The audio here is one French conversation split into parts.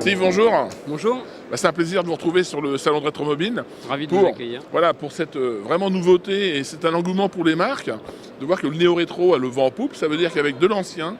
Steve, bonjour. Bonjour, C'est un plaisir de vous retrouver sur le salon de Rétromobile. ravi de vous accueillir. Voilà, pour cette vraiment nouveauté, et c'est un engouement pour les marques, de voir que le néo-rétro a le vent en poupe. Ça veut dire qu'avec de l'ancien,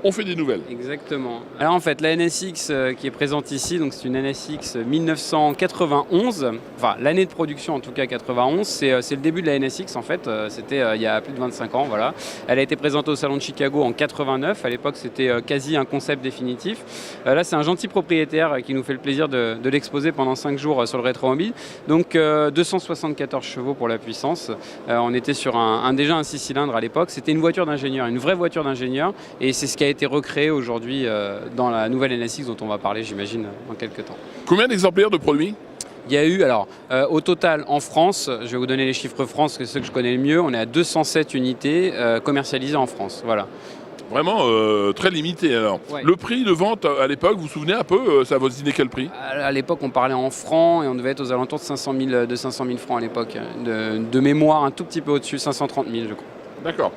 on fait des nouvelles. Exactement. Alors en fait, la NSX qui est présente ici, donc c'est une NSX 1991, enfin l'année de production en tout cas 91, c'est le début de la NSX en fait, c'était il y a plus de 25 ans, voilà. Elle a été présentée au salon de Chicago en 89, à l'époque c'était quasi un concept définitif. Là c'est un gentil propriétaire qui nous fait le plaisir de l'exposer pendant 5 jours sur le Rétromobile. Donc 274 chevaux pour la puissance, on était sur déjà un 6 cylindres à l'époque, c'était une voiture d'ingénieur, une vraie voiture d'ingénieur, et c'est ce qui a été recréé aujourd'hui dans la nouvelle NSX dont on va parler, j'imagine, dans quelques temps. Combien d'exemplaires de produits? Il y a eu, alors, au total en France, je vais vous donner les chiffres France, que c'est ceux que je connais le mieux, on est à 207 unités commercialisées en France. Voilà. Vraiment très limité alors. Ouais. Le prix de vente à l'époque, vous vous souvenez un peu, ça a voisiné quel prix? À l'époque, on parlait en francs et on devait être aux alentours de 500 000 francs à l'époque. De mémoire, un tout petit peu au-dessus, 530 000, je crois. D'accord.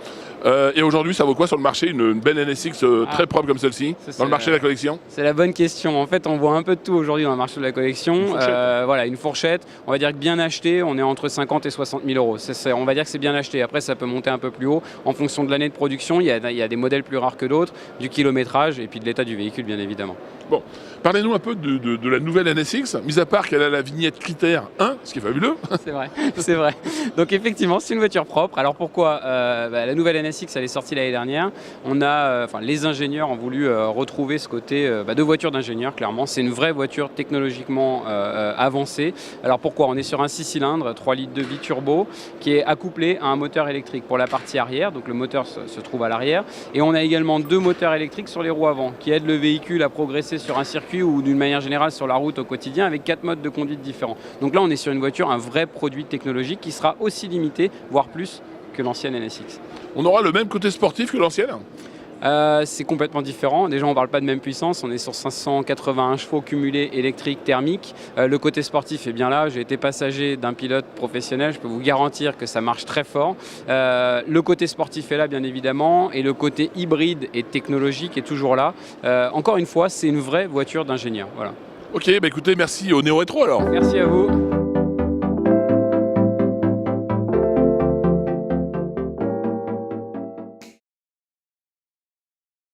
Et aujourd'hui, ça vaut quoi sur le marché, une belle NSX très propre comme celle-ci, dans le marché de la collection? C'est la bonne question. En fait, on voit un peu de tout aujourd'hui dans le marché de la collection. Une fourchette. Voilà, une fourchette. On va dire que bien acheté, on est entre 50 et 60 000 euros. On va dire que c'est bien acheté. Après, ça peut monter un peu plus haut en fonction de l'année de production. Il y a des modèles plus rares que d'autres, du kilométrage et puis de l'état du véhicule, bien évidemment. Bon, parlez-nous un peu de la nouvelle NSX, mis à part qu'elle a la vignette critère 1, ce qui est fabuleux. C'est vrai, c'est vrai. Donc effectivement, c'est une voiture propre. Alors pourquoi la nouvelle NSX, elle est sortie l'année dernière. Les ingénieurs ont voulu retrouver ce côté de voiture d'ingénieur, clairement. C'est une vraie voiture technologiquement avancée. Alors pourquoi? On est sur un 6 cylindres, 3 litres de biturbo, qui est accouplé à un moteur électrique pour la partie arrière. Donc le moteur se trouve à l'arrière. Et on a également 2 moteurs électriques sur les roues avant, qui aident le véhicule à progresser sur un circuit ou d'une manière générale sur la route au quotidien, avec 4 modes de conduite différents. Donc là, on est sur une voiture, un vrai produit technologique qui sera aussi limité, voire plus, que l'ancienne NSX. On aura le même côté sportif que l'ancienne? C'est complètement différent. Déjà, on ne parle pas de même puissance. On est sur 581 chevaux cumulés électriques thermiques. Le côté sportif est bien là. J'ai été passager d'un pilote professionnel. Je peux vous garantir que ça marche très fort. Le côté sportif est là, bien évidemment. Et le côté hybride et technologique est toujours là. Encore une fois, c'est une vraie voiture d'ingénieur. Voilà. Ok, écoutez, merci au Néo Rétro alors. Merci à vous.